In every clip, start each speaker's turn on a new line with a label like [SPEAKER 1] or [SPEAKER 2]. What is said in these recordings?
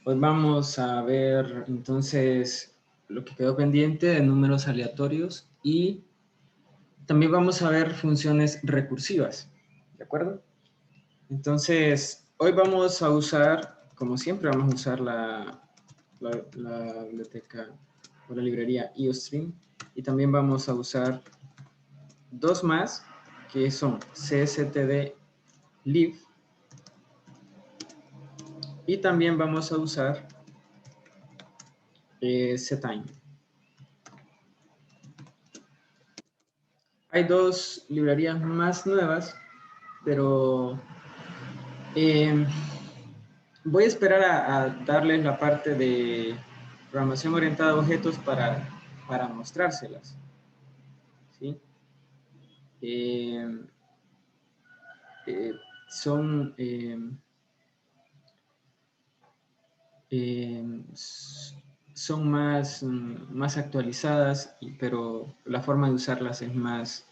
[SPEAKER 1] Hoy vamos a ver entonces lo que quedó pendiente de números aleatorios y también vamos a ver funciones recursivas, ¿de acuerdo? Entonces, hoy vamos a usar, como siempre, vamos a usar la biblioteca o la librería IOStream y también vamos a usar dos más que son cstdlib y también vamos a usar ctime. Hay dos librerías más nuevas, pero voy a esperar a darles la parte de programación orientada a objetos para mostrárselas. ¿Sí? Son son más actualizadas, pero la forma de usarlas es más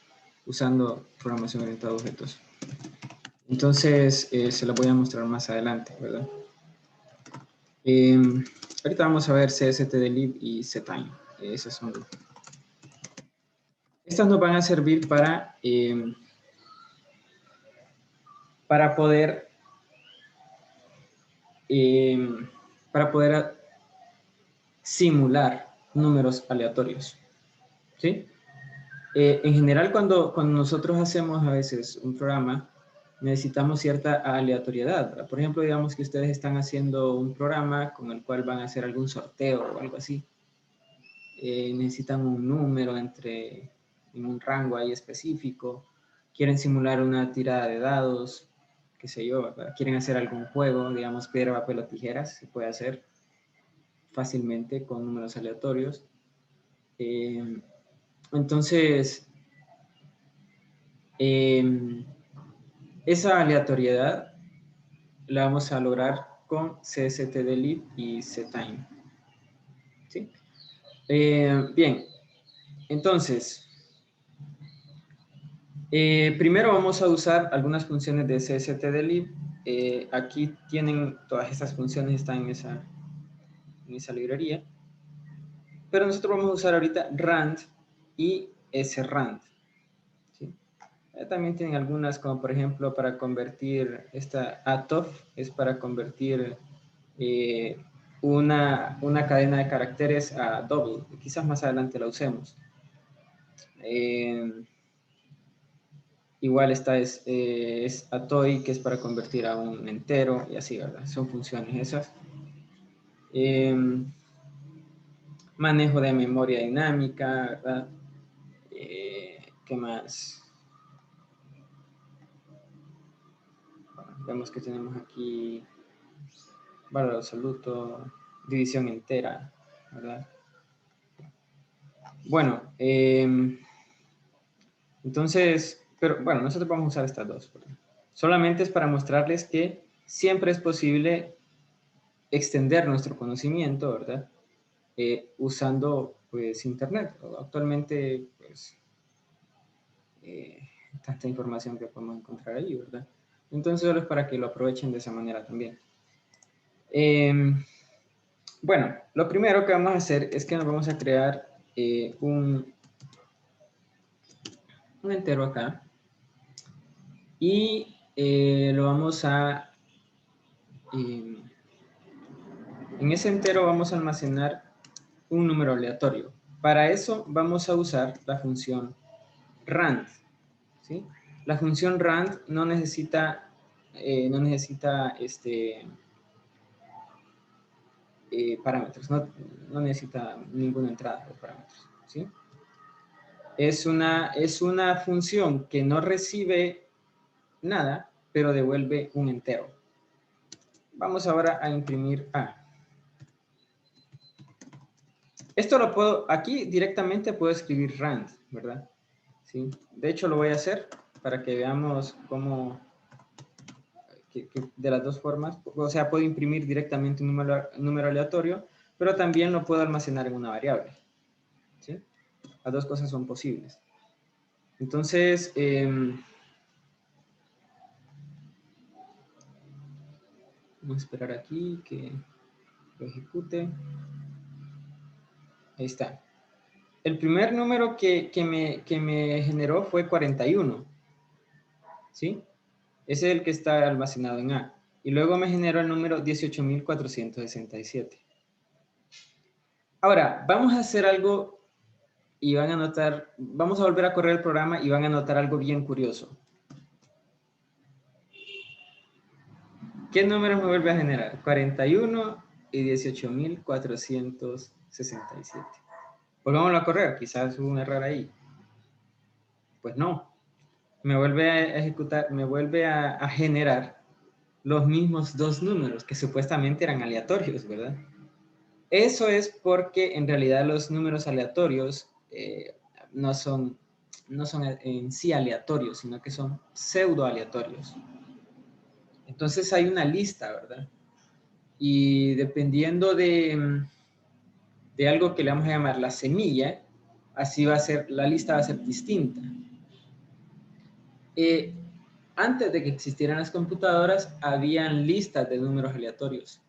[SPEAKER 1] usando programación orientada a objetos. Entonces, se la voy a mostrar más adelante, ¿verdad? Ahorita vamos a ver cstdlib y ctime. Esas son. Estas nos van a servir para poder simular números aleatorios. ¿Sí? En general, cuando nosotros hacemos a veces un programa, necesitamos cierta aleatoriedad, ¿verdad? Por ejemplo, digamos que ustedes están haciendo un programa con el cual van a hacer algún sorteo o algo así. Necesitan un número en un rango ahí específico. Quieren simular una tirada de dados, qué sé yo, ¿verdad? Quieren hacer algún juego, digamos, piedra, papel o tijeras, se puede hacer fácilmente con números aleatorios. Entonces, esa aleatoriedad la vamos a lograr con cstdlib y ctime. ¿Sí? Bien, entonces, primero vamos a usar algunas funciones de cstdlib. Aquí tienen todas estas funciones, están en esa librería. Pero nosotros vamos a usar ahorita rand y srand. ¿Sí? También tienen algunas, como por ejemplo para convertir esta atof, es para convertir una cadena de caracteres a double. Quizás más adelante la usemos. Igual esta es atoy, que es para convertir a un entero y así, ¿verdad? Son funciones esas. Manejo de memoria dinámica, ¿verdad? ¿Qué más? Bueno, vemos que tenemos aquí valor absoluto, división entera, ¿verdad? Bueno, entonces, pero bueno, nosotros vamos a usar estas dos. Solamente es para mostrarles que siempre es posible extender nuestro conocimiento, ¿verdad? Usando, pues, Internet. Actualmente, pues, tanta información que podemos encontrar ahí, ¿verdad? Entonces, solo es para que lo aprovechen de esa manera también. Bueno, lo primero que vamos a hacer es que nos vamos a crear un entero acá y lo vamos a en ese entero vamos a almacenar un número aleatorio. Para eso vamos a usar la función rand, ¿sí? La función rand no necesita parámetros, no necesita ninguna entrada de parámetros, ¿sí? Es una función que no recibe nada, pero devuelve un entero. Vamos ahora a imprimir A. Esto lo puedo, aquí directamente puedo escribir rand, ¿verdad? ¿Sí? De hecho lo voy a hacer para que veamos cómo, que de las dos formas, o sea, puedo imprimir directamente un número aleatorio, pero también lo puedo almacenar en una variable, ¿sí? Las dos cosas son posibles. Entonces, vamos a esperar aquí que Lo ejecute. Ahí está. El primer número que me generó fue 41. ¿Sí? Ese es el que está almacenado en A. Y luego me generó el número 18.467. Ahora, vamos a hacer algo y van a notar, vamos a volver a correr el programa y van a notar algo bien curioso. ¿Qué números me vuelve a generar? 41 y 18.467. Volvámoslo a correr, quizás hubo un error ahí. Pues no. Me vuelve a ejecutar, me vuelve a generar los mismos dos números que supuestamente eran aleatorios, ¿verdad? Eso es porque en realidad los números aleatorios no son en sí aleatorios, sino que son pseudo aleatorios. Entonces hay una lista, ¿verdad? Y dependiendo de algo que le vamos a llamar la semilla, así va a ser, la lista va a ser distinta. Antes de que existieran las computadoras, habían listas de números aleatorios.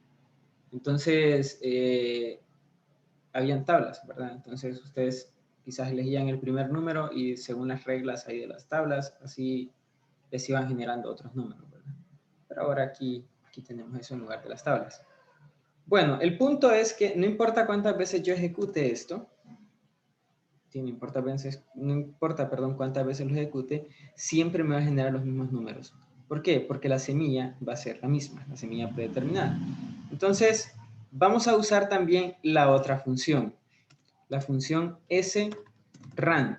[SPEAKER 1] Entonces, habían tablas, ¿verdad? Entonces, ustedes quizás elegían el primer número y según las reglas ahí de las tablas, así les iban generando otros números, ¿verdad? Pero ahora aquí tenemos eso en lugar de las tablas. Bueno, el punto es que no importa cuántas veces yo ejecute esto, no importa, cuántas veces lo ejecute, siempre me va a generar los mismos números. ¿Por qué? Porque la semilla va a ser la misma, la semilla predeterminada. Entonces, vamos a usar también la otra función, la función srand.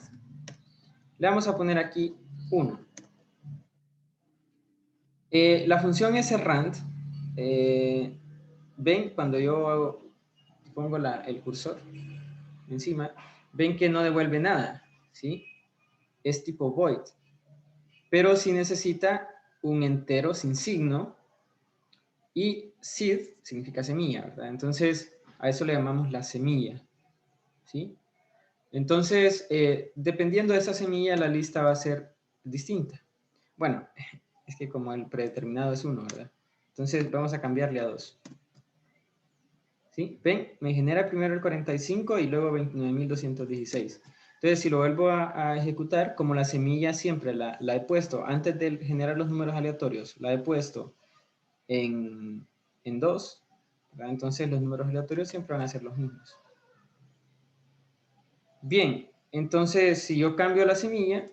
[SPEAKER 1] Le vamos a poner aquí 1. La función srand, ven, cuando yo pongo el cursor encima, ven que no devuelve nada, ¿sí? Es tipo void. Pero sí necesita un entero sin signo y seed significa semilla, ¿verdad? Entonces, a eso le llamamos la semilla, ¿sí? Entonces, dependiendo de esa semilla, la lista va a ser distinta. Bueno, es que como el predeterminado es 1, ¿verdad? Entonces, vamos a cambiarle a 2. ¿Sí? ¿Ven? Me genera primero el 45 y luego 29.216. Entonces, si lo vuelvo a ejecutar, como la semilla siempre la he puesto, antes de generar los números aleatorios, la he puesto en 2, ¿verdad? Entonces los números aleatorios siempre van a ser los mismos. Bien, entonces si yo cambio la semilla,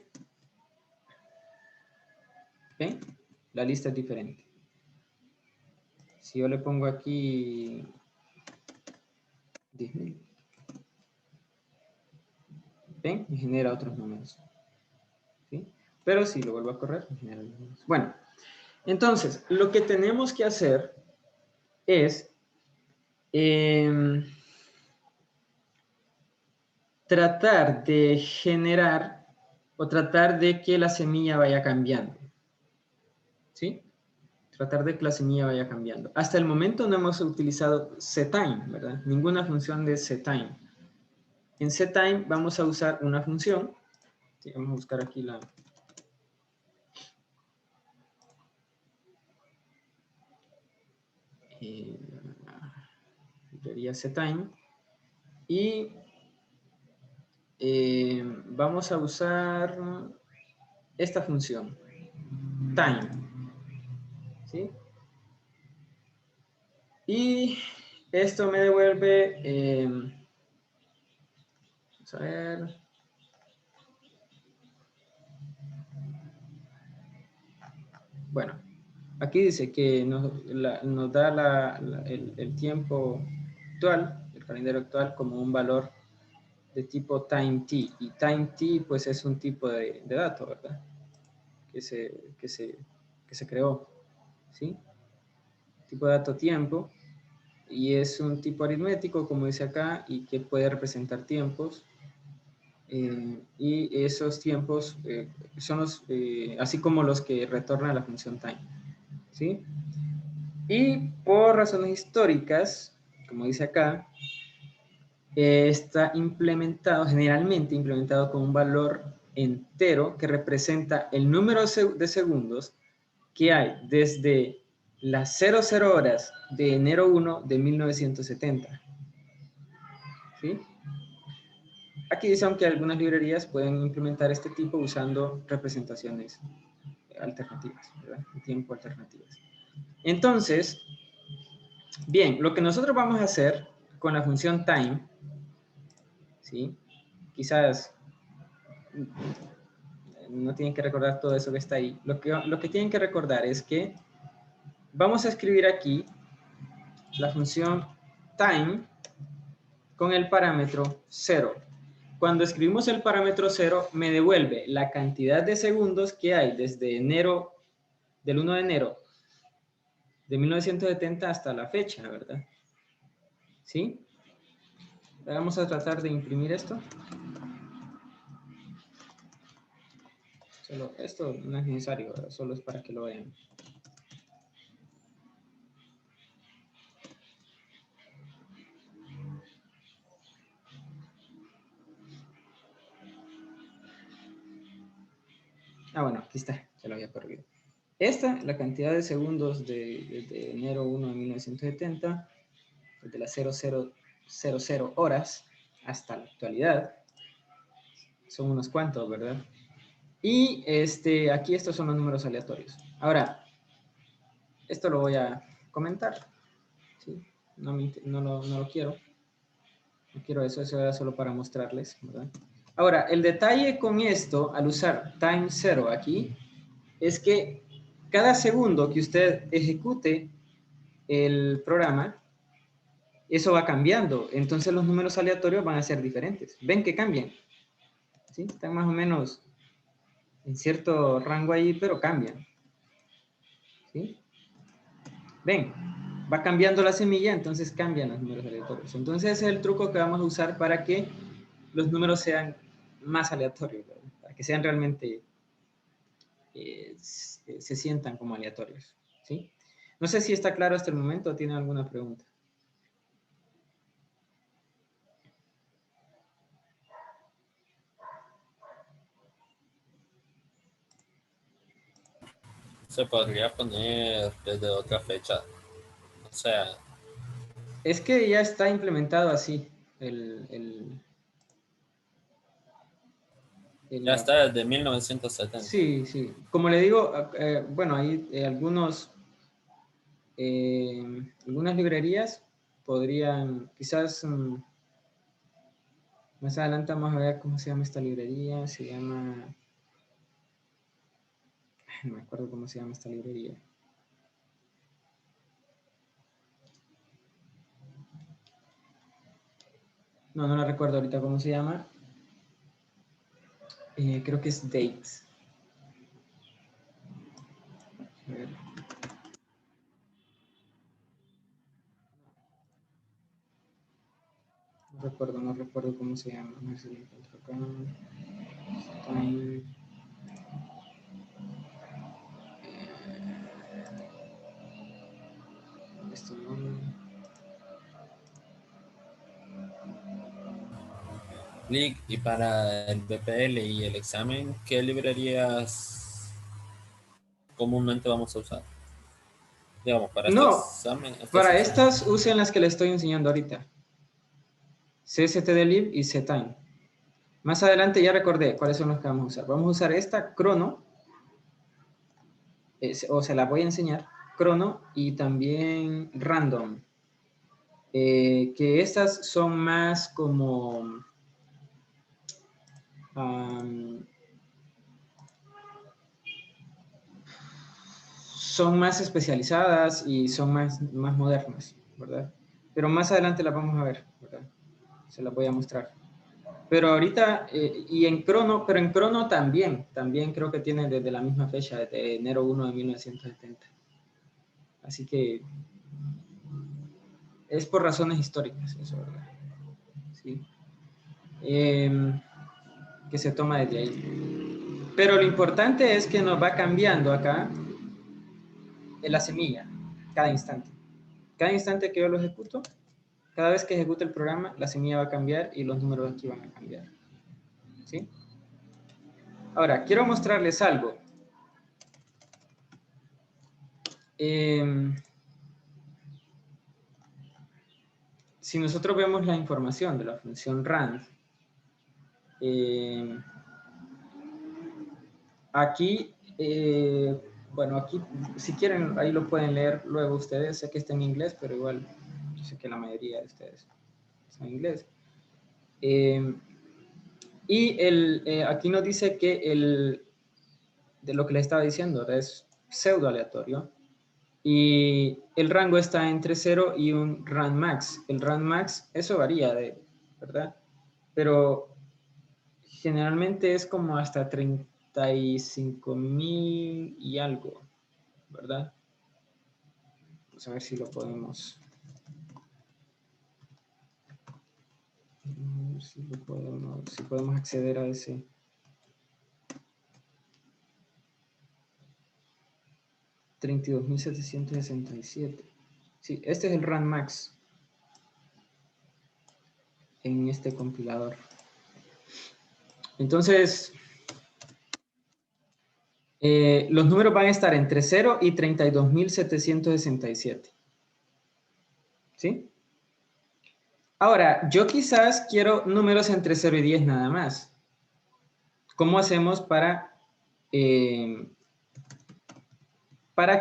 [SPEAKER 1] ¿ven? La lista es diferente. Si yo le pongo aquí 10.000, ¿ven? Me genera otros números. ¿Sí? Pero si lo vuelvo a correr, me genera los números. Bueno, entonces lo que tenemos que hacer es tratar de generar o tratar de que la semilla vaya cambiando. ¿Sí? Tratar de que la semilla vaya cambiando. Hasta el momento no hemos utilizado setTime, ¿verdad? Ninguna función de setTime. En setTime vamos a usar una función. Sí, vamos a buscar aquí la... librería setTime. Y vamos a usar esta función, time. ¿Sí? Y esto me devuelve... vamos a ver... Bueno, aquí dice que nos da el tiempo actual, el calendario actual, como un valor de tipo time t. Y time t, pues, es un tipo de dato, ¿verdad? Que se creó, ¿sí? Tipo de dato tiempo. Y es un tipo aritmético, como dice acá, y que puede representar tiempos. Y esos tiempos son los, así como los que retorna la función time, ¿sí? Y por razones históricas, como dice acá, está implementado, generalmente implementado con un valor entero que representa el número de segundos que hay desde las 00 horas de enero 1 de 1970. ¿Sí? Aquí dice, aunque algunas librerías pueden implementar este tipo usando representaciones alternativas, ¿verdad? De tiempo alternativas. Entonces, bien, lo que nosotros vamos a hacer con la función time, ¿sí? Quizás no tienen que recordar todo eso que está ahí. Lo que tienen que recordar es que vamos a escribir aquí la función time con el parámetro 0. Cuando escribimos el parámetro 0, me devuelve la cantidad de segundos que hay desde enero, del 1 de enero de 1970 hasta la fecha, ¿verdad? ¿Sí? Vamos a tratar de imprimir esto. Solo, esto no es necesario, ¿verdad? Solo es para que lo vean. Ah, bueno, aquí está, se lo había perdido. Esta, la cantidad de segundos desde enero 1 de 1970, desde las 0000 horas hasta la actualidad, son unos cuantos, ¿verdad? Y aquí estos son los números aleatorios. Ahora, esto lo voy a comentar, ¿sí? No lo quiero. No quiero eso era solo para mostrarles, ¿verdad? Ahora, el detalle con esto, al usar time 0 aquí, es que cada segundo que usted ejecute el programa, eso va cambiando. Entonces los números aleatorios van a ser diferentes. ¿Ven que cambian? ¿Sí? Están más o menos en cierto rango ahí, pero cambian. ¿Sí? ¿Ven? Va cambiando la semilla, entonces cambian los números aleatorios. Entonces ese es el truco que vamos a usar para que los números sean más aleatorios, ¿verdad? Para que sean realmente, se sientan como aleatorios. ¿Sí? No sé si está claro hasta el momento o tiene alguna pregunta.
[SPEAKER 2] Se podría poner desde otra fecha. O sea,
[SPEAKER 1] Es que ya está implementado así
[SPEAKER 2] ya está desde 1970.
[SPEAKER 1] Sí, sí. Como le digo, bueno, hay algunas librerías podrían, quizás más adelante vamos a ver cómo se llama esta librería. Se llama, no me acuerdo cómo se llama esta librería. No la recuerdo ahorita cómo se llama. Creo que es Dates. A ver. No recuerdo cómo se llama. A ver si lo encuentro acá. Time. Esto no.
[SPEAKER 2] Y para el BPL y el examen, ¿qué librerías comúnmente vamos a usar? Digamos, para este
[SPEAKER 1] No,
[SPEAKER 2] examen, esta
[SPEAKER 1] para
[SPEAKER 2] sección.
[SPEAKER 1] estas usen las que le estoy enseñando ahorita. CSTDlib y CTime. Más adelante ya recordé cuáles son los que vamos a usar. Vamos a usar esta, Crono, o se la voy a enseñar, Crono y también Random. Que estas son más como... son más especializadas y son más modernas, ¿verdad? Pero más adelante las vamos a ver, ¿verdad? Se las voy a mostrar. Pero ahorita, y en Crono, pero en Crono también creo que tiene desde la misma fecha, desde enero 1 de 1970. Así que es por razones históricas, eso, ¿verdad? Sí. Que se toma desde ahí. Pero lo importante es que nos va cambiando acá en la semilla, cada instante. Cada instante que yo lo ejecuto, cada vez que ejecute el programa, la semilla va a cambiar y los números aquí van a cambiar. ¿Sí? Ahora, quiero mostrarles algo. si nosotros vemos la información de la función rand, aquí, bueno, aquí, si quieren, ahí lo pueden leer luego ustedes. Sé que está en inglés, pero igual, yo sé que la mayoría de ustedes está en inglés. Y aquí nos dice que de lo que le estaba diciendo, es pseudo aleatorio. Y el rango está entre 0 y un rand max. El rand max, eso varía, ¿verdad? Pero generalmente es como hasta 35,000 y algo, ¿verdad? Vamos a ver si lo podemos... Si podemos acceder a ese... $32,767. Sí, este es el rand max en este compilador. Entonces, los números van a estar entre 0 y 32,767. ¿Sí? Ahora, yo quizás quiero números entre 0 y 10 nada más. ¿Cómo hacemos para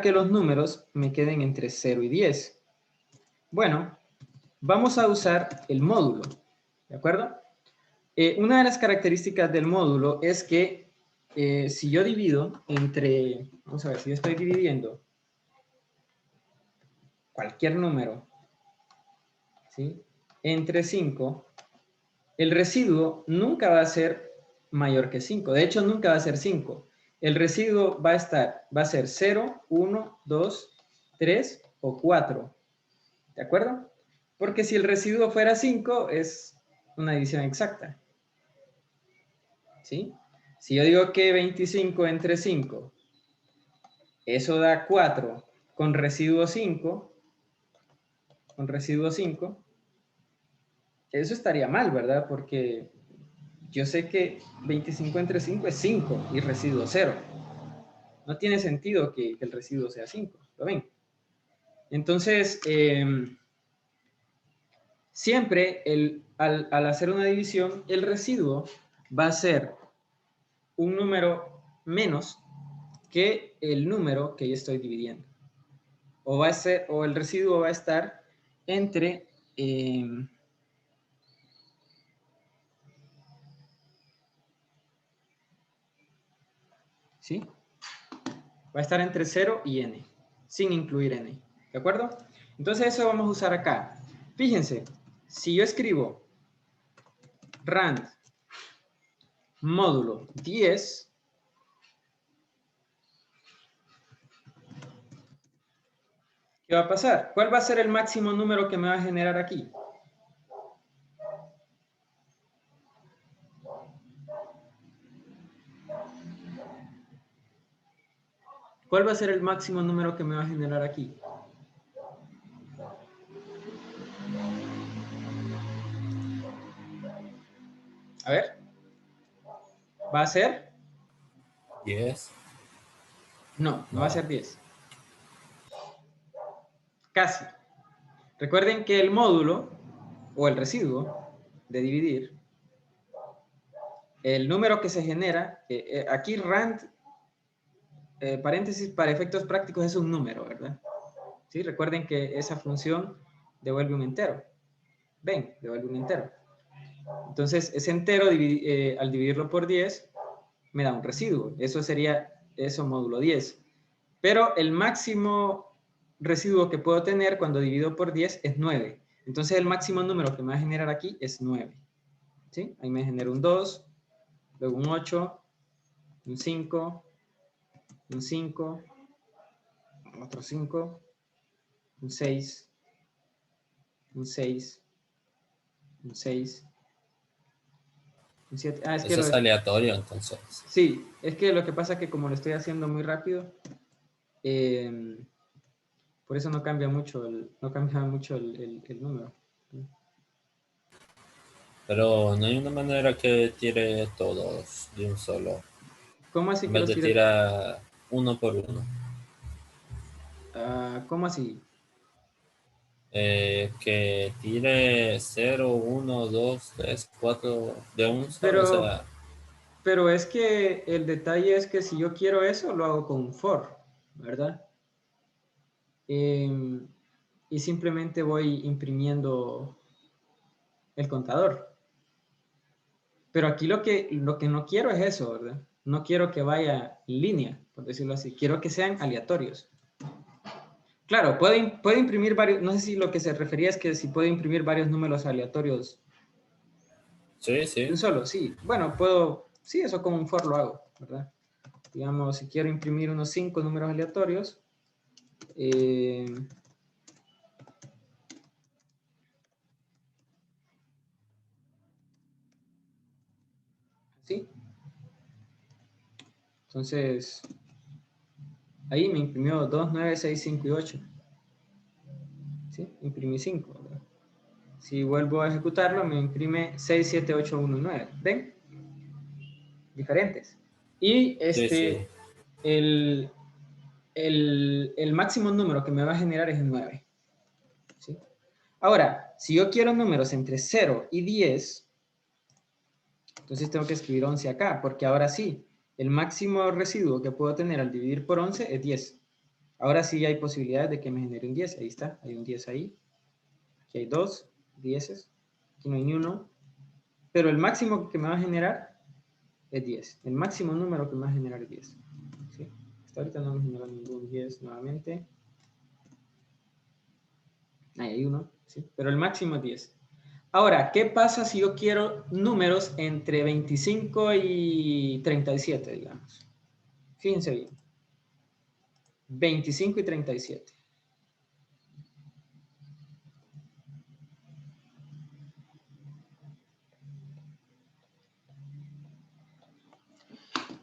[SPEAKER 1] que los números me queden entre 0 y 10? Bueno, vamos a usar el módulo, ¿de acuerdo? Una de las características del módulo es que si yo divido entre, vamos a ver, si yo estoy dividiendo cualquier número, ¿sí?, entre 5, el residuo nunca va a ser mayor que 5. De hecho, nunca va a ser 5. El residuo va a ser 0, 1, 2, 3 o 4. ¿De acuerdo? Porque si el residuo fuera 5, es una división exacta. ¿Sí? Si yo digo que 25 entre 5, eso da 4 con residuo 5, eso estaría mal, ¿verdad? Porque yo sé que 25 entre 5 es 5 y residuo 0. No tiene sentido que el residuo sea 5, ¿lo ven? Entonces, siempre al hacer una división, el residuo va a ser un número menos que el número que yo estoy dividiendo. O el residuo va a estar entre... ¿sí? Va a estar entre 0 y n, sin incluir n. ¿De acuerdo? Entonces eso vamos a usar acá. Fíjense, si yo escribo rand módulo 10, ¿qué va a pasar? ¿Cuál va a ser el máximo número que me va a generar aquí? ¿Cuál va a ser el máximo número que me va a generar aquí? A ver. ¿Va a ser?
[SPEAKER 2] 10.
[SPEAKER 1] No, no va a ser 10. Casi. Recuerden que el módulo o el residuo de dividir, el número que se genera, aquí rand, paréntesis, para efectos prácticos es un número, ¿verdad? ¿Sí? Recuerden que esa función devuelve un entero. Ven, devuelve un entero. Entonces, ese entero, al dividirlo por 10, me da un residuo. Eso sería eso módulo 10. Pero el máximo residuo que puedo tener cuando divido por 10 es 9. Entonces, el máximo número que me va a generar aquí es 9. ¿Sí? Ahí me genera un 2, luego un 8, un 5, un 5, otro 5, un 6, un 6, un 6, un 7. Ah, es que
[SPEAKER 2] Eso es aleatorio, entonces.
[SPEAKER 1] sí, es que lo que pasa es que como lo estoy haciendo muy rápido, por eso no cambia mucho el número.
[SPEAKER 2] Pero no hay una manera que tire todos de un solo.
[SPEAKER 1] ¿Cómo así
[SPEAKER 2] En
[SPEAKER 1] que
[SPEAKER 2] vez
[SPEAKER 1] los
[SPEAKER 2] de
[SPEAKER 1] tire?
[SPEAKER 2] tirar uno por uno.
[SPEAKER 1] ¿Cómo así?
[SPEAKER 2] Que tire 0, 1, 2, 3, 4 de un solo, o
[SPEAKER 1] Pero,
[SPEAKER 2] sea,
[SPEAKER 1] pero es que el detalle es que si yo quiero eso, lo hago con un for, ¿verdad? Y simplemente voy imprimiendo el contador. Pero aquí lo que no quiero es eso, ¿verdad? No quiero que vaya en línea, por decirlo así. Quiero que sean aleatorios. Claro, puede imprimir varios, no sé si lo que se refería es que si puede imprimir varios números aleatorios
[SPEAKER 2] sí,
[SPEAKER 1] de un
[SPEAKER 2] sí,
[SPEAKER 1] solo, sí. Bueno, sí, eso con un for lo hago, ¿verdad? Digamos, si quiero imprimir unos 5 números aleatorios, ¿sí? Entonces, ahí me imprimió 2, 9, 6, 5 y 8. ¿Sí? Imprimí 5, ¿verdad? Si vuelvo a ejecutarlo, me imprime 6, 7, 8, 1, 9. ¿Ven? Diferentes. Y
[SPEAKER 2] sí, sí.
[SPEAKER 1] el, el máximo número que me va a generar es el 9. ¿Sí? Ahora, si yo quiero números entre 0 y 10, entonces tengo que escribir 11 acá, porque ahora sí, el máximo residuo que puedo tener al dividir por 11 es 10. Ahora sí hay posibilidad de que me genere un 10. Ahí está, hay un 10 ahí. Aquí hay 2 10. Aquí no hay ni uno. Pero el máximo que me va a generar es 10. El máximo número que me va a generar es 10. ¿Sí? Hasta ahorita no me generó ningún 10 nuevamente. Ahí hay uno, ¿sí? Pero el máximo es 10. Ahora, ¿qué pasa si yo quiero números entre 25 y 37, digamos? Fíjense bien. 25 y 37.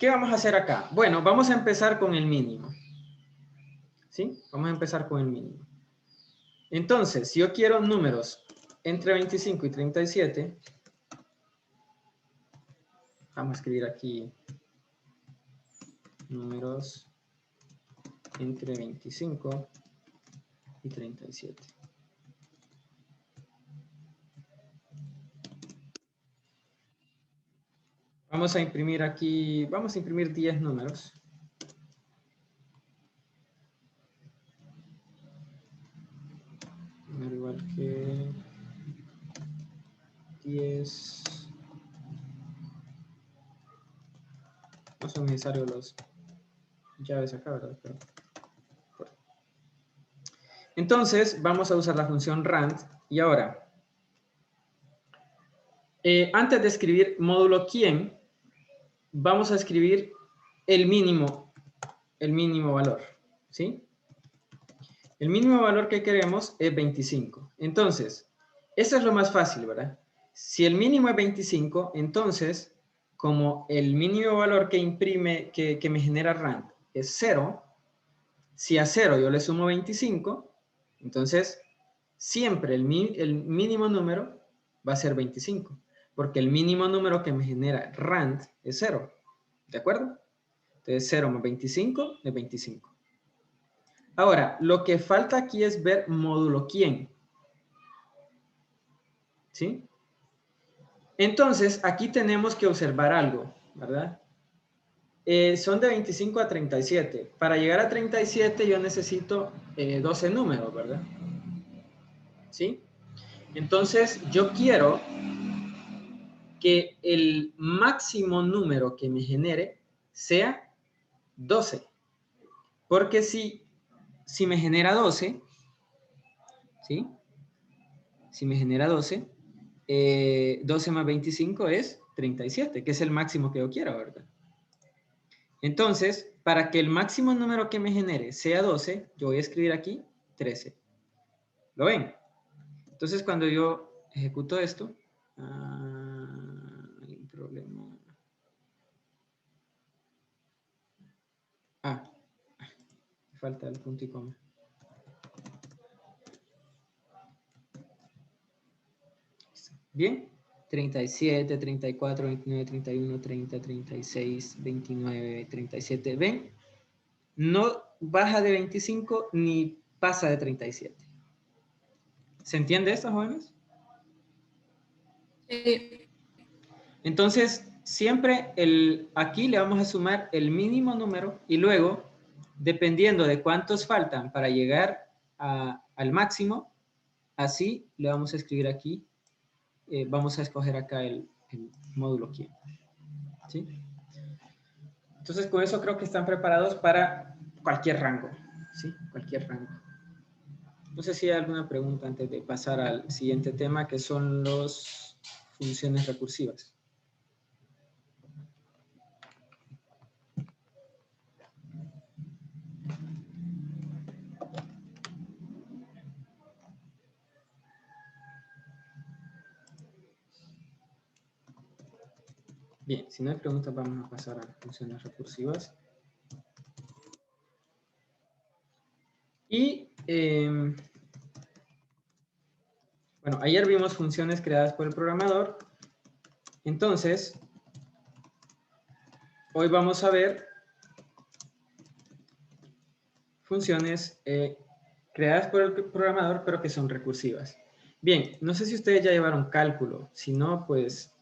[SPEAKER 1] ¿Qué vamos a hacer acá? Bueno, vamos a empezar con el mínimo. ¿Sí? Vamos a empezar con el mínimo. Entonces, si yo quiero números entre 25 y 37, vamos a escribir aquí números entre 25 y 37. Vamos a imprimir aquí, vamos a imprimir 10 números. Al igual que 10. No son necesarios los llaves acá, ¿verdad? Pero, bueno. Entonces, vamos a usar la función rand. Y ahora, antes de escribir módulo quién, vamos a escribir el mínimo valor, ¿sí? El mínimo valor que queremos es 25. Entonces, eso es lo más fácil, ¿verdad? Si el mínimo es 25, entonces, como el mínimo valor que imprime, que me genera rand es 0, si a 0 yo le sumo 25, entonces siempre el mínimo número va a ser 25, porque el mínimo número que me genera rand es 0, ¿de acuerdo? Entonces 0 más 25 es 25. Ahora, lo que falta aquí es ver módulo quién. ¿Sí? Entonces, aquí tenemos que observar algo, ¿verdad? Son de 25 a 37. Para llegar a 37 yo necesito 12 números, ¿verdad? ¿Sí? Entonces, yo quiero que el máximo número que me genere sea 12. Porque si me genera 12, ¿sí? Si me genera 12, 12 más 25 es 37, que es el máximo que yo quiero, ¿verdad? Entonces, para que el máximo número que me genere sea 12, yo voy a escribir aquí 13. ¿Lo ven? Entonces, cuando yo ejecuto esto, hay un problema. Falta el punto y coma. Bien, 37, 34, 29, 31, 30, 36, 29, 37. ¿Ven? No, baja de 25 ni pasa de 37. ¿Se entiende esto, jóvenes?
[SPEAKER 3] Sí.
[SPEAKER 1] Entonces, siempre aquí le vamos a sumar el mínimo número y luego, dependiendo de cuántos faltan para llegar al máximo, así le vamos a escribir aquí, vamos a escoger acá el módulo quién. ¿Sí? Entonces, con eso creo que están preparados para cualquier rango. ¿Sí? Cualquier rango. No sé si hay alguna pregunta antes de pasar al siguiente tema, que son las funciones recursivas. Bien, si no hay preguntas, vamos a pasar a funciones recursivas. Y, bueno, ayer vimos funciones creadas por el programador. Entonces, hoy vamos a ver funciones creadas por el programador, pero que son recursivas. Bien, no sé si ustedes ya llevaron cálculo. Si no, pues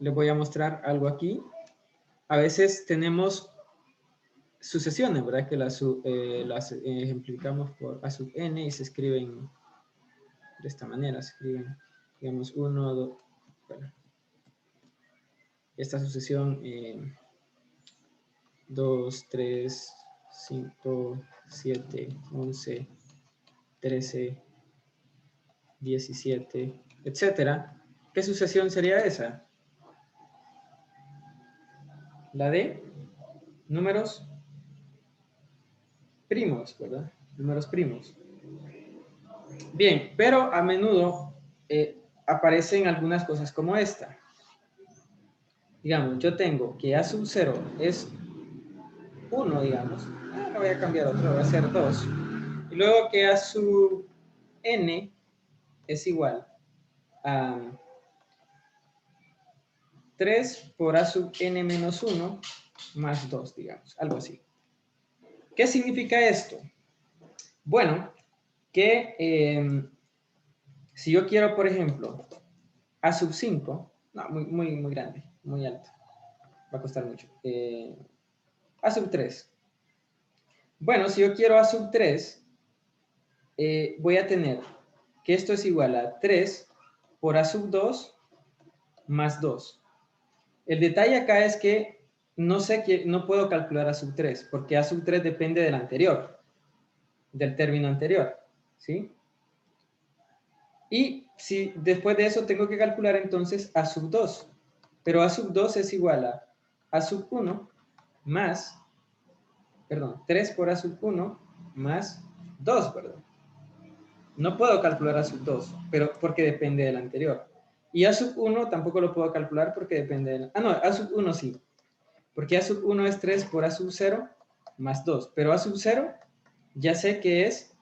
[SPEAKER 1] les voy a mostrar algo aquí. A veces tenemos sucesiones, ¿verdad? Que las ejemplificamos por a sub n y se escriben de esta manera. Se escriben, digamos, 1, 2, bueno. Esta sucesión 2, 3, 5, 7, 11, 13, 17, etcétera. ¿Qué sucesión sería esa? La de números primos, ¿verdad? Números primos. Bien, pero a menudo aparecen algunas cosas como esta. Digamos, yo tengo que a sub 0 es 1, digamos. Lo voy a cambiar a otro, voy a hacer 2. Y luego que a sub n es igual a 3 por a sub n menos 1 más 2, digamos, algo así. ¿Qué significa esto? Bueno, que si yo quiero, por ejemplo, a sub 5, no, muy grande, muy alto, va a costar mucho. A sub 3. Bueno, si yo quiero a sub 3, voy a tener que esto es igual a 3 por a sub 2 más 2. El detalle acá es que no puedo calcular a sub 3, porque a sub 3 depende del anterior, del término anterior, ¿sí? Y si después de eso tengo que calcular entonces a sub 2, pero a sub 2 es igual a sub 1 más, perdón, 3 por a sub 1 más 2, perdón. No puedo calcular a sub 2, pero porque depende del anterior. Y a sub 1 tampoco lo puedo calcular porque depende del... Ah, no, a sub 1 sí. Porque a sub 1 es 3 por a sub 0 más 2. Pero a sub 0 ya sé que es...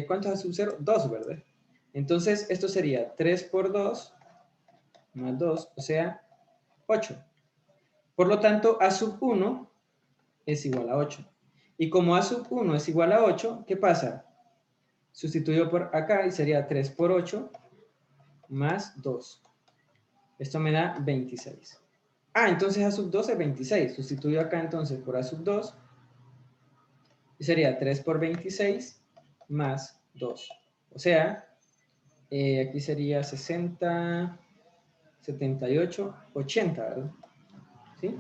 [SPEAKER 1] ¿cuánto es a sub 0? 2, ¿verdad? Entonces esto sería 3 por 2 más 2, o sea, 8. Por lo tanto, a sub 1 es igual a 8. Y como a sub 1 es igual a 8, ¿qué pasa? Sustituyo por acá y sería 3 por 8 más 2. Esto me da 26. Ah, entonces a sub 2 es 26. Sustituyo acá entonces por a sub 2. Y sería 3 por 26 más 2. O sea, aquí sería 60, 78, 80, ¿verdad? ¿Sí?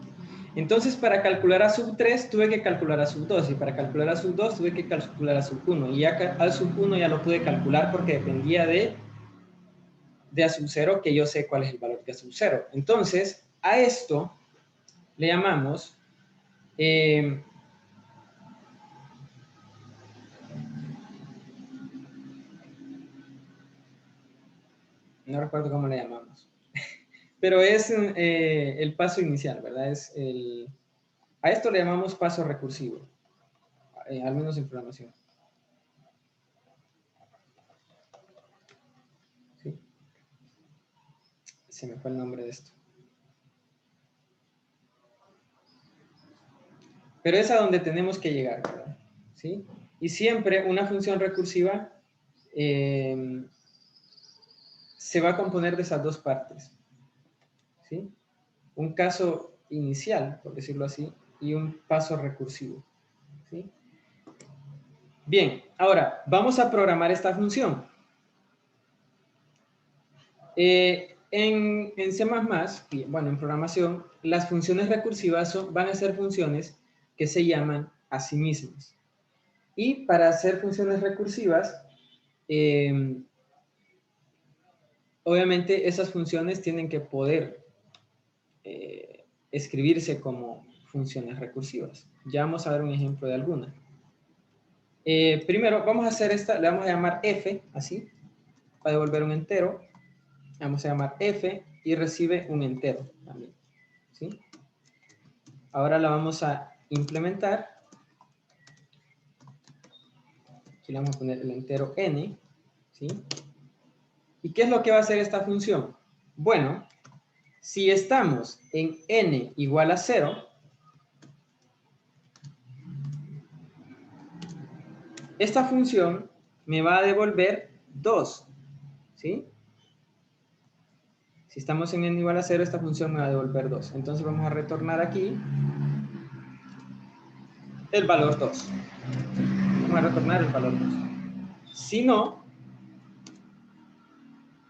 [SPEAKER 1] Entonces, para calcular a sub 3 tuve que calcular a sub 2. Y para calcular a sub 2 tuve que calcular a sub 1. Y ya al sub 1 ya lo pude calcular porque dependía de a sub 0, que yo sé cuál es el valor de a sub 0. Entonces, a esto le llamamos no recuerdo cómo le llamamos, pero es el paso inicial, ¿verdad? A esto le llamamos paso recursivo, al menos en programación. ¿Sí? Se me fue el nombre de esto. Pero es a donde tenemos que llegar, ¿verdad? ¿Sí? Y siempre una función recursiva se va a componer de esas dos partes, ¿sí? Un caso inicial, por decirlo así, y un paso recursivo, ¿sí? Bien, ahora vamos a programar esta función. En C++, y bueno, en programación, las funciones recursivas van a ser funciones que se llaman a sí mismas. Y para hacer funciones recursivas, obviamente esas funciones tienen que poder escribirse como funciones recursivas. Ya vamos a ver un ejemplo de alguna. Primero vamos a hacer esta, le vamos a llamar f, así, para devolver un entero. Vamos a llamar f y recibe un entero también, ¿sí? Ahora la vamos a implementar. Aquí le vamos a poner el entero n, ¿sí? ¿Y qué es lo que va a hacer esta función? Bueno, si estamos en n igual a 0, esta función me va a devolver 2, ¿sí? Si estamos en n igual a 0, esta función me va a devolver 2. Entonces vamos a retornar aquí el valor 2. Vamos a retornar el valor 2. Si no,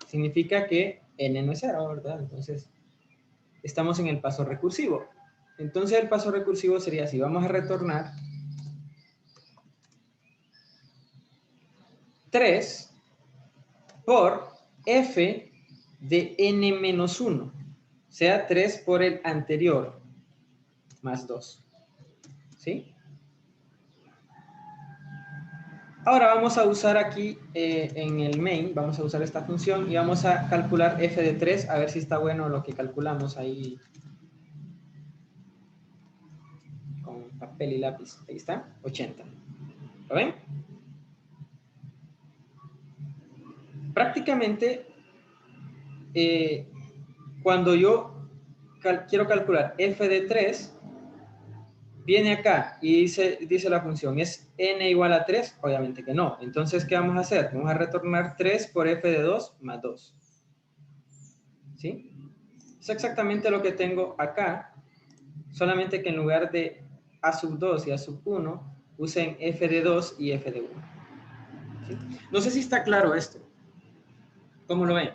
[SPEAKER 1] significa que n no es 0, ¿verdad? Entonces, estamos en el paso recursivo. Entonces, el paso recursivo sería así. Vamos a retornar 3 por f de n menos 1. O sea, 3 por el anterior más 2. ¿Sí? Ahora vamos a usar aquí en el main, vamos a usar esta función y vamos a calcular f de 3, a ver si está bueno lo que calculamos ahí con papel y lápiz. Ahí está, 80. ¿Lo ven? Prácticamente, cuando yo quiero calcular f de 3, viene acá y dice la función, ¿es n igual a 3? Obviamente que no. Entonces, ¿qué vamos a hacer? Vamos a retornar 3 por f de 2 más 2. ¿Sí? Es exactamente lo que tengo acá, solamente que en lugar de a sub 2 y a sub 1, usen f de 2 y f de 1. ¿Sí? No sé si está claro esto. ¿Cómo lo ven?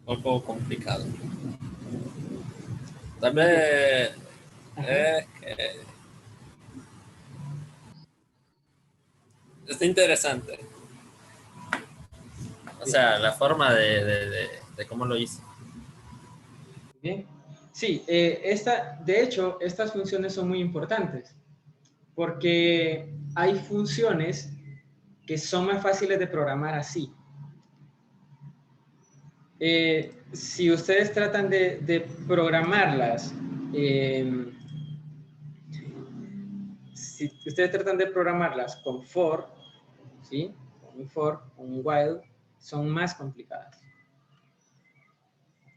[SPEAKER 2] Un poco complicado. Tal
[SPEAKER 1] Muy bien.
[SPEAKER 2] vez
[SPEAKER 1] Ajá.
[SPEAKER 2] está interesante. O
[SPEAKER 1] Bien.
[SPEAKER 2] sea, la forma de cómo lo hice.
[SPEAKER 1] Bien. Sí, de hecho, estas funciones son muy importantes porque hay funciones que son más fáciles de programar así. Si ustedes tratan de programarlas, si ustedes tratan de programarlas con for, ¿sí? Con un for, con un while, son más complicadas.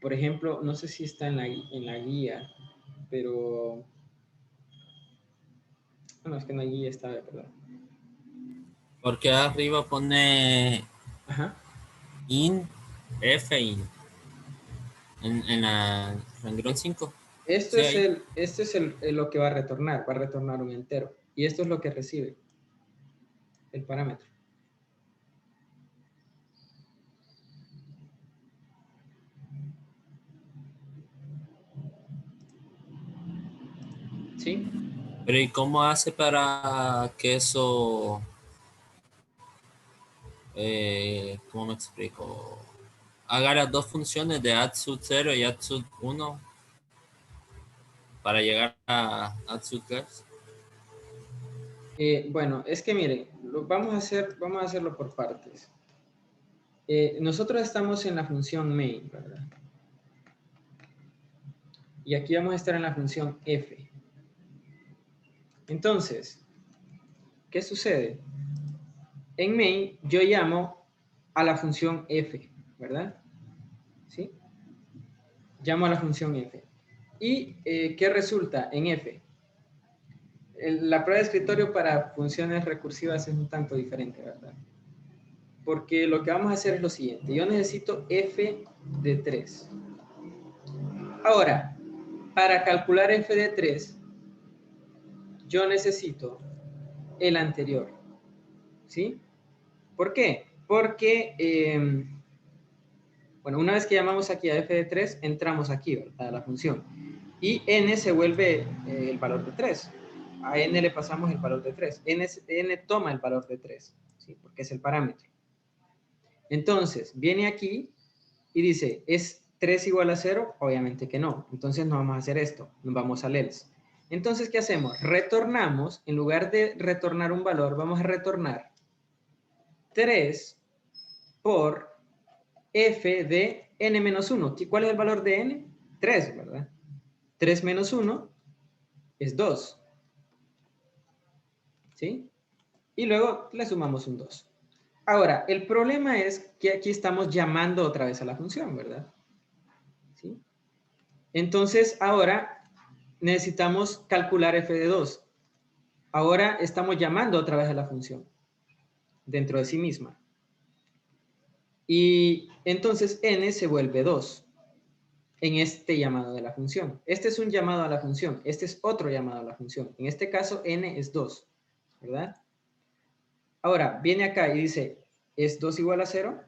[SPEAKER 1] Por ejemplo, no sé si está en la guía, pero... Bueno, es que en la guía está, ¿verdad?
[SPEAKER 2] Porque arriba pone
[SPEAKER 1] Ajá.
[SPEAKER 2] in, f in. En la renglón 5.
[SPEAKER 1] Esto
[SPEAKER 2] Sí,
[SPEAKER 1] es,
[SPEAKER 2] ahí.
[SPEAKER 1] lo que va a retornar un entero. Y esto es lo que recibe el parámetro. ¿Sí?
[SPEAKER 2] Pero ¿y cómo hace para que eso, cómo me explico? Haga las dos funciones de add sub 0 y add sub 1 para llegar a add sub 3.
[SPEAKER 1] Bueno, es que miren, vamos a hacerlo por partes. Nosotros estamos en la función main, ¿verdad? Y aquí vamos a estar en la función f. Entonces, ¿qué sucede? En main yo llamo a la función f, ¿verdad? ¿Sí? Llamo a la función f. ¿Y qué resulta en f? La prueba de escritorio para funciones recursivas es un tanto diferente, ¿verdad? Porque lo que vamos a hacer es lo siguiente. Yo necesito f de 3. Ahora, para calcular f de 3, yo necesito el anterior. ¿Sí? ¿Por qué? Porque, bueno, una vez que llamamos aquí a f de 3, entramos aquí, ¿verdad? A la función. Y n se vuelve el valor de 3. A n le pasamos el valor de 3. N toma el valor de 3, ¿sí? Porque es el parámetro. Entonces, viene aquí y dice, ¿es 3 igual a 0? Obviamente que no. Entonces no vamos a hacer esto. Nos vamos al else. Entonces, ¿qué hacemos? Retornamos, en lugar de retornar un valor, vamos a retornar 3 por f de n-1. ¿Cuál es el valor de n? 3, ¿verdad? 3 menos 1 es 2. ¿Sí? Y luego le sumamos un 2. Ahora, el problema es que aquí estamos llamando otra vez a la función, ¿verdad? ¿Sí? Entonces, ahora necesitamos calcular f de 2. Ahora estamos llamando otra vez a la función dentro de sí misma. Y entonces n se vuelve 2 en este llamado de la función. Este es un llamado a la función. Este es otro llamado a la función. En este caso, n es 2, ¿verdad? Ahora, viene acá y dice, ¿es 2 igual a 0?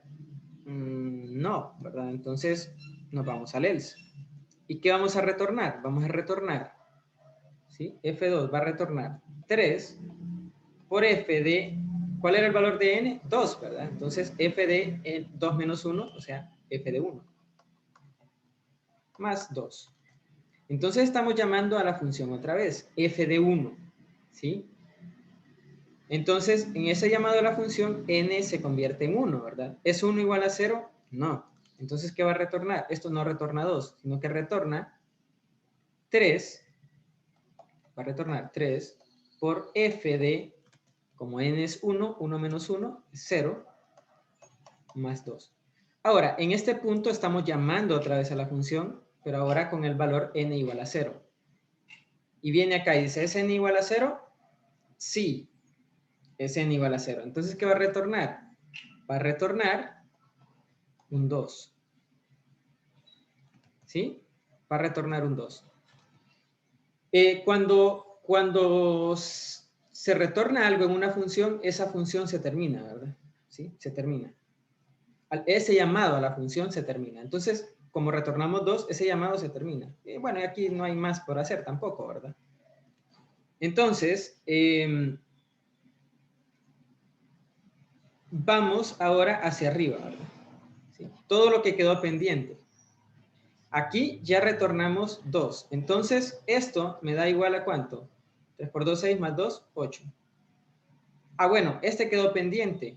[SPEAKER 1] No, ¿verdad? Entonces, nos vamos al else. ¿Y qué vamos a retornar? Vamos a retornar, ¿sí? F2 va a retornar 3 por f de, ¿cuál era el valor de n? 2, ¿verdad? Entonces, f de 2 menos 1, o sea, f de 1, más 2. Entonces, estamos llamando a la función otra vez, f de 1, ¿sí? Entonces, en ese llamado a la función, n se convierte en 1, ¿verdad? ¿Es 1 igual a 0? No. Entonces, ¿qué va a retornar? Esto no retorna 2, sino que retorna 3, va a retornar 3 por f de, como n es 1, 1 menos 1 es 0, más 2. Ahora, en este punto estamos llamando otra vez a la función, pero ahora con el valor n igual a 0. Y viene acá y dice, ¿es n igual a 0? Sí, es n igual a 0. Entonces, ¿qué va a retornar? Va a retornar un 2. ¿Sí? Va a retornar un 2. Cuando se retorna algo en una función, esa función se termina, ¿verdad? ¿Sí? Se termina. Ese llamado a la función se termina. Entonces, como retornamos 2, ese llamado se termina. Y bueno, aquí no hay más por hacer tampoco, ¿verdad? Entonces, vamos ahora hacia arriba, ¿verdad? ¿Sí? Todo lo que quedó pendiente. Aquí ya retornamos 2. Entonces, esto me da igual a ¿cuánto? 3 por 2, 6 más 2, 8. Ah, bueno, este quedó pendiente.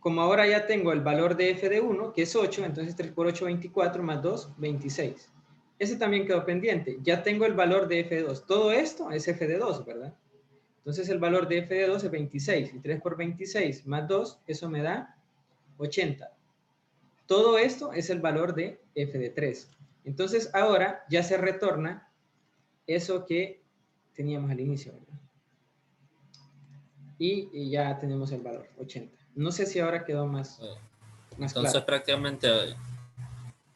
[SPEAKER 1] Como ahora ya tengo el valor de f de 1, que es 8, entonces 3 por 8, 24, más 2, 26. Ese también quedó pendiente. Ya tengo el valor de f de 2. Todo esto es f de 2, ¿verdad? Entonces el valor de f de 2 es 26. Y 3 por 26 más 2, eso me da 80. Todo esto es el valor de f de 3. Entonces ahora ya se retorna eso que teníamos al inicio, ¿verdad? Y ya tenemos el valor, 80. No sé si ahora quedó más
[SPEAKER 2] Entonces
[SPEAKER 1] claro.
[SPEAKER 2] prácticamente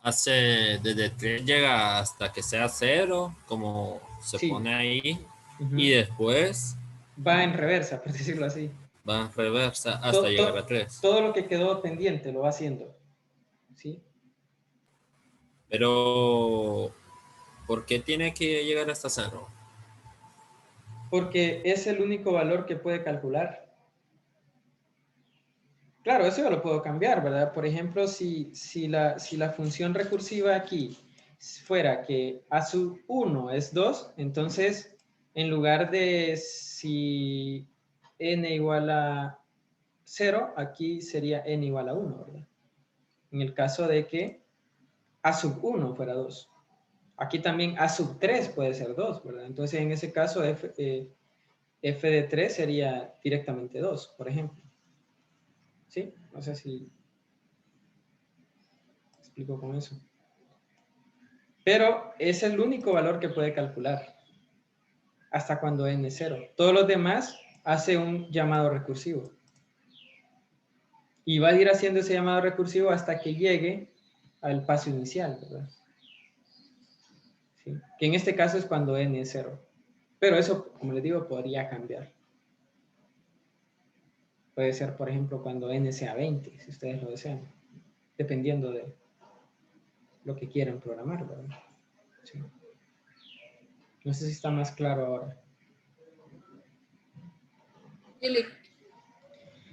[SPEAKER 2] hace desde 3 llega hasta que sea 0, como se
[SPEAKER 1] Sí.
[SPEAKER 2] pone ahí, y
[SPEAKER 1] Uh-huh.
[SPEAKER 2] después
[SPEAKER 1] Va en reversa, por decirlo así.
[SPEAKER 2] va en reversa hasta
[SPEAKER 1] To-
[SPEAKER 2] llegar a
[SPEAKER 1] to-
[SPEAKER 2] 3.
[SPEAKER 1] todo lo que quedó pendiente lo va haciendo. ¿Sí?
[SPEAKER 2] Pero, ¿por qué tiene que llegar hasta 0?
[SPEAKER 1] Porque es el único valor que puede calcular. Claro, eso yo lo puedo cambiar, ¿verdad? Por ejemplo, si la función recursiva aquí fuera que a sub 1 es 2, entonces en lugar de si n igual a 0, aquí sería n igual a 1, ¿verdad? En el caso de que a sub 1 fuera 2. Aquí también a sub 3 puede ser 2, ¿verdad? Entonces en ese caso f de 3 sería directamente 2, por ejemplo. ¿Sí? No sé si explico con eso. Pero es el único valor que puede calcular. hasta cuando n es 0. Todos los demás hace un llamado recursivo. Y va a ir haciendo ese llamado recursivo hasta que llegue al paso inicial, ¿verdad? ¿Sí? Que en este caso es cuando n es 0. Pero eso, como les digo, podría cambiar. Puede ser, por ejemplo, cuando n sea 20, si ustedes lo desean. Dependiendo de lo que quieran programar, ¿verdad? Sí. No sé si está más claro ahora.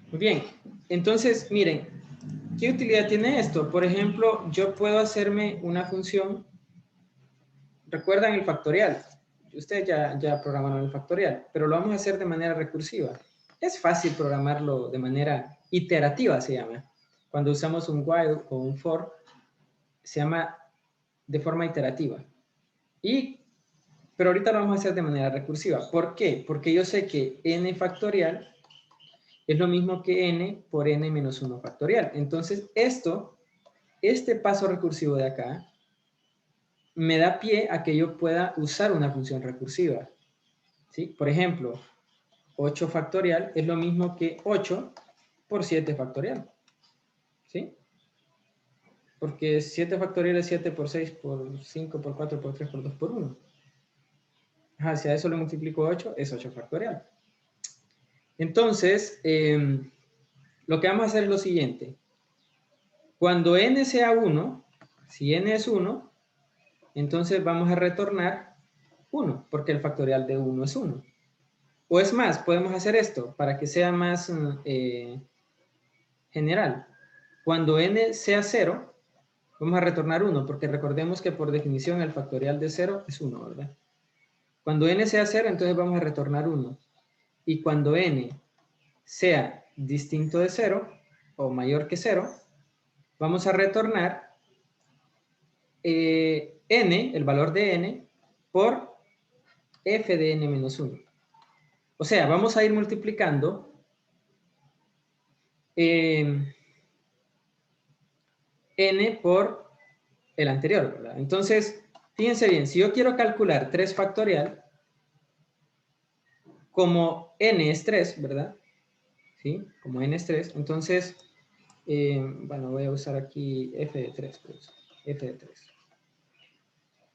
[SPEAKER 1] Muy bien. Entonces, miren, ¿qué utilidad tiene esto? Por ejemplo, yo puedo hacerme una función. ¿Recuerdan el factorial? Ustedes ya programaron el factorial, pero lo vamos a hacer de manera recursiva. Es fácil programarlo de manera iterativa, se llama. Cuando usamos un while o un for, se llama de forma iterativa. Pero ahorita lo vamos a hacer de manera recursiva. ¿Por qué? Porque yo sé que n factorial es lo mismo que n por n menos 1 factorial. Entonces, este paso recursivo de acá, me da pie a que yo pueda usar una función recursiva. ¿Sí? Por ejemplo, 8 factorial es lo mismo que 8 por 7 factorial. ¿Sí? Porque 7 factorial es 7 por 6 por 5 por 4 por 3 por 2 por 1. Ajá, si a eso le multiplico 8, es 8 factorial. Entonces, lo que vamos a hacer es lo siguiente. Cuando n sea 1, si n es 1, entonces vamos a retornar 1, porque el factorial de 1 es 1. O es más, podemos hacer esto para que sea más general. Cuando n sea 0, vamos a retornar 1, porque recordemos que por definición el factorial de 0 es 1, ¿verdad? Cuando n sea 0, entonces vamos a retornar 1. Y cuando n sea distinto de 0, o mayor que 0, vamos a retornar n, el valor de n, por f de n menos 1. O sea, vamos a ir multiplicando n por el anterior, ¿verdad? Entonces, fíjense bien, si yo quiero calcular 3 factorial, como n es 3, ¿verdad? ¿Sí? Como n es 3, entonces, bueno, voy a usar aquí f de 3, pues, f de 3.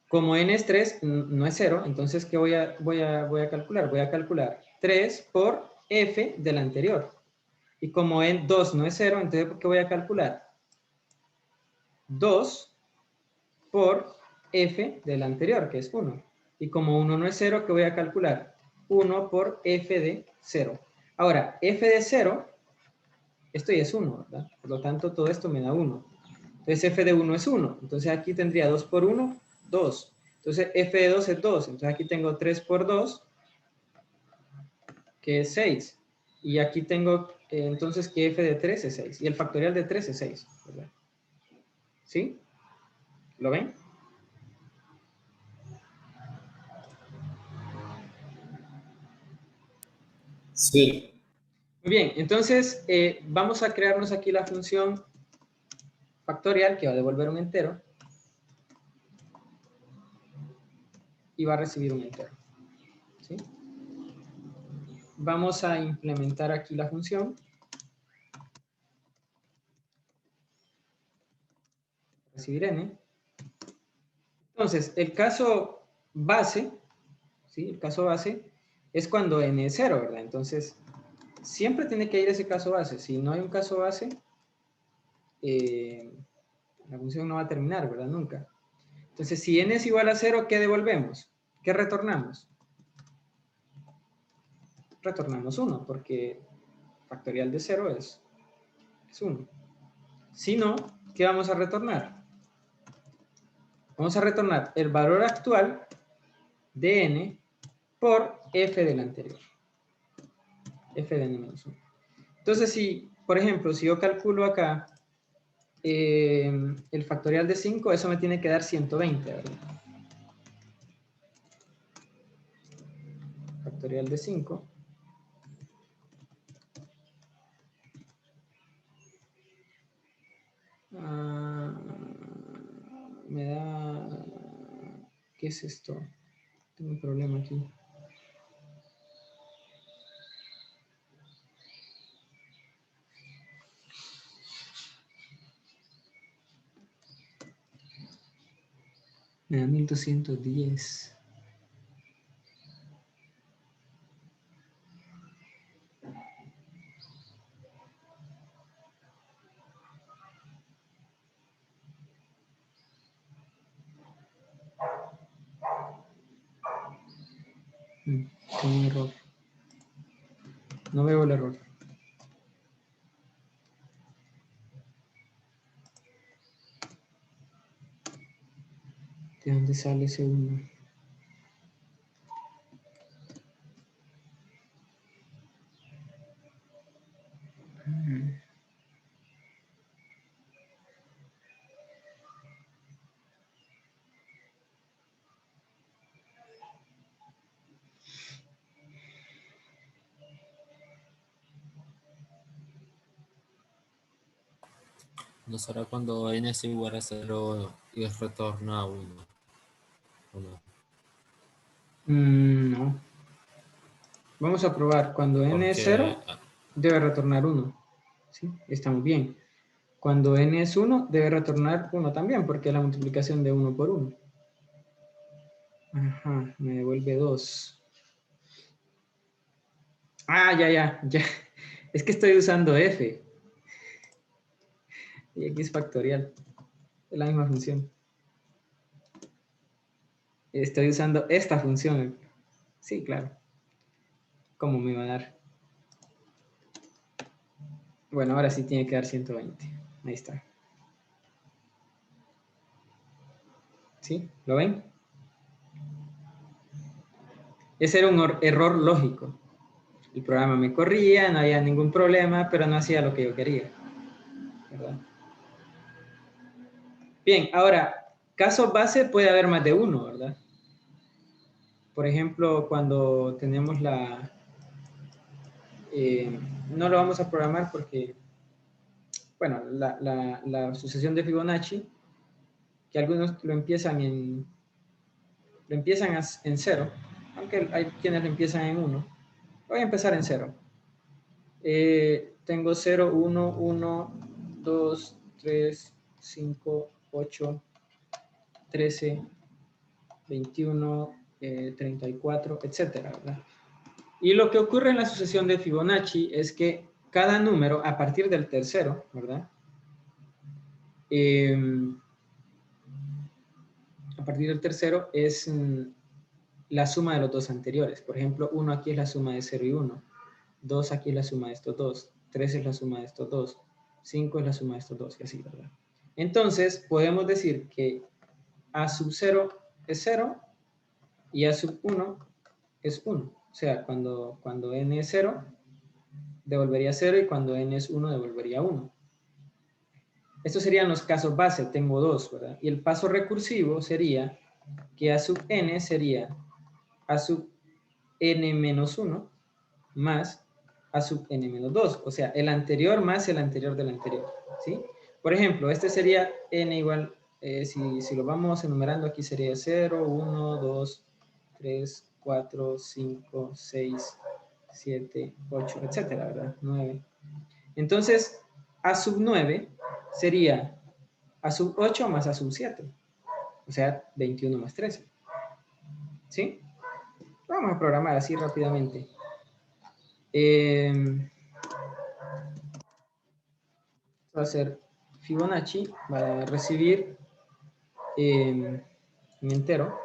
[SPEAKER 1] Como n es 3, no es 0, entonces, ¿qué voy a calcular? Voy a calcular 3 por f del anterior. Y como n 2 no es 0, entonces, ¿qué voy a calcular? 2 por f del anterior, que es 1. Y como 1 no es 0, ¿qué voy a calcular? 1 por f de 0. Ahora, f de 0, esto ya es 1, ¿verdad? Por lo tanto, todo esto me da 1. Entonces, f de 1 es 1. Entonces, aquí tendría 2 por 1, 2. Entonces, f de 2 es 2. Entonces, aquí tengo 3 por 2, que es 6. Y aquí tengo, entonces, que f de 3 es 6. Y el factorial de 3 es 6, ¿verdad? ¿Sí? ¿Lo ven?
[SPEAKER 3] Sí.
[SPEAKER 1] Muy bien, entonces vamos a crearnos aquí la función factorial que va a devolver un entero y va a recibir un entero. ¿Sí? Vamos a implementar aquí la función. Recibir n. Entonces, el caso base, ¿sí? El caso base es cuando n es 0, ¿verdad? Entonces, siempre tiene que ir ese caso base. Si no hay un caso base, la función no va a terminar, ¿verdad? Nunca. Entonces, si n es igual a 0, ¿qué devolvemos? ¿Qué retornamos? Retornamos 1, porque factorial de 0 es 1. Si no, ¿qué vamos a retornar? Vamos a retornar el valor actual de n por f del anterior. F de n menos 1. Entonces, si, por ejemplo, si yo calculo acá el factorial de 5, eso me tiene que dar 120, ¿verdad? Factorial de 5. Me da... ¿Qué es esto? Tengo un problema aquí. Me da 1210. Tengo un error. No veo el error. ¿De dónde sale ese 1?
[SPEAKER 2] ¿No será cuando n es igual a 0 y retorna 1? ¿O no?
[SPEAKER 1] No. Vamos a probar. Cuando n es 0,
[SPEAKER 2] Porque
[SPEAKER 1] debe retornar 1. ¿Sí? Estamos bien. Cuando n es 1, debe retornar 1 también, porque es la multiplicación de 1 por 1. Ajá, me devuelve 2. Ah, ya. Es que estoy usando f. Y aquí es factorial. Es la misma función. Estoy usando esta función. Sí, claro. ¿Cómo me va a dar? Bueno, ahora sí tiene que dar 120. Ahí está. ¿Sí? ¿Lo ven? Ese era un error lógico. El programa me corría, no había ningún problema, pero no hacía lo que yo quería. ¿Verdad? Bien, ahora, casos base puede haber más de uno, ¿verdad? Por ejemplo, cuando tenemos no lo vamos a programar porque, bueno, la sucesión de Fibonacci, que algunos lo empiezan en 0, aunque hay quienes lo empiezan en 1. Voy a empezar en 0. Tengo 0, 1, 1, 2, 3, 5, 8, 13, 21, 34, etcétera, ¿verdad? Y lo que ocurre en la sucesión de Fibonacci es que cada número, a partir del tercero, ¿verdad? A partir del tercero es la suma de los dos anteriores. Por ejemplo, 1 aquí es la suma de 0 y 1. 2 aquí es la suma de estos dos. 3 es la suma de estos dos. 5 es la suma de estos dos, y así, ¿verdad? Entonces, podemos decir que A sub 0 es 0 y A sub 1 es 1. O sea, cuando n es 0, devolvería 0 y cuando n es 1, devolvería 1. Estos serían los casos base, tengo dos, ¿verdad? Y el paso recursivo sería que A sub n sería A sub n menos 1 más A sub n menos 2. O sea, el anterior más el anterior del anterior, ¿sí? Por ejemplo, este sería n igual, si lo vamos enumerando aquí sería 0, 1, 2, 3, 4, 5, 6, 7, 8, etcétera, ¿verdad? 9. Entonces, A sub 9 sería A sub 8 más A sub 7. O sea, 21 más 13. ¿Sí? Vamos a programar así rápidamente. Va a ser Fibonacci, va a recibir un entero.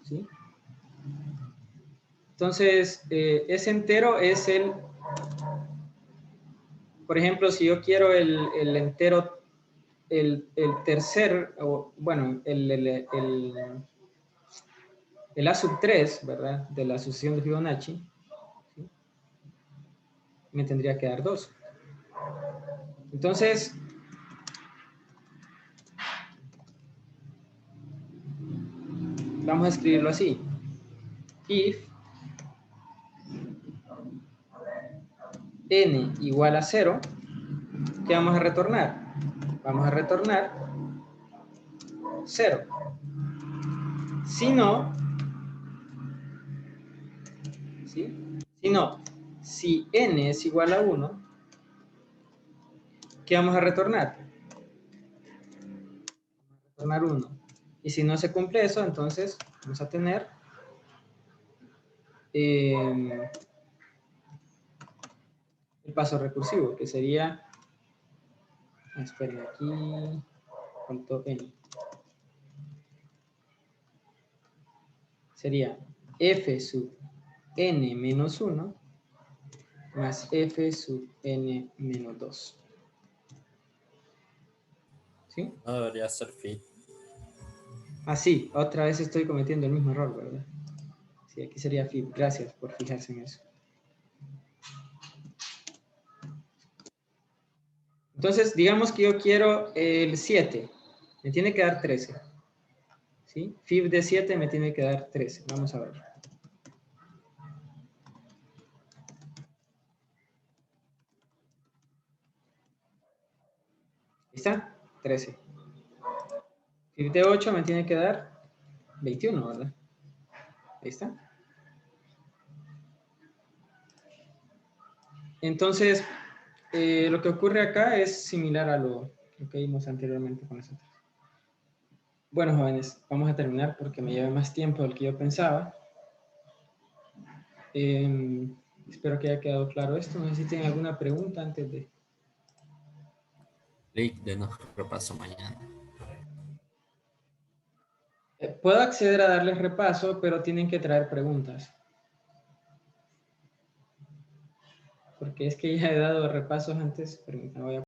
[SPEAKER 1] ¿Sí? Entonces, ese entero es por ejemplo, si yo quiero el entero, el tercer, o bueno, el A sub 3, ¿verdad? De la sucesión de Fibonacci, ¿sí? Me tendría que dar 2. Entonces, vamos a escribirlo así. If n igual a 0, ¿qué vamos a retornar? Vamos a retornar 0. Si no, ¿sí? Si n es igual a 1, ¿qué vamos a retornar? Retornar 1. Y si no se cumple eso, entonces vamos a tener el paso recursivo, que sería, esperen aquí, faltó n. Sería f sub n menos 1 más f sub n menos 2. ¿Sí?
[SPEAKER 2] No debería ser fit.
[SPEAKER 1] Ah, sí, otra vez estoy cometiendo el mismo error, ¿verdad? Sí, aquí sería fit. Gracias por fijarse en eso. Entonces, digamos que yo quiero el 7. Me tiene que dar 13. ¿Sí? Fib de 7 me tiene que dar 13. Vamos a ver. ¿Ahí está? 13. Fib de 8 me tiene que dar 21, ¿verdad? Ahí está. Entonces, lo que ocurre acá es similar a lo que vimos anteriormente con nosotros. Bueno, jóvenes, vamos a terminar porque me lleva más tiempo del que yo pensaba. Espero que haya quedado claro esto. No sé si tienen alguna pregunta antes de...
[SPEAKER 2] Link de nuestro repaso mañana.
[SPEAKER 1] Puedo acceder a darles repaso, pero tienen que traer preguntas. Porque es que ya he dado repasos antes, pero me voy a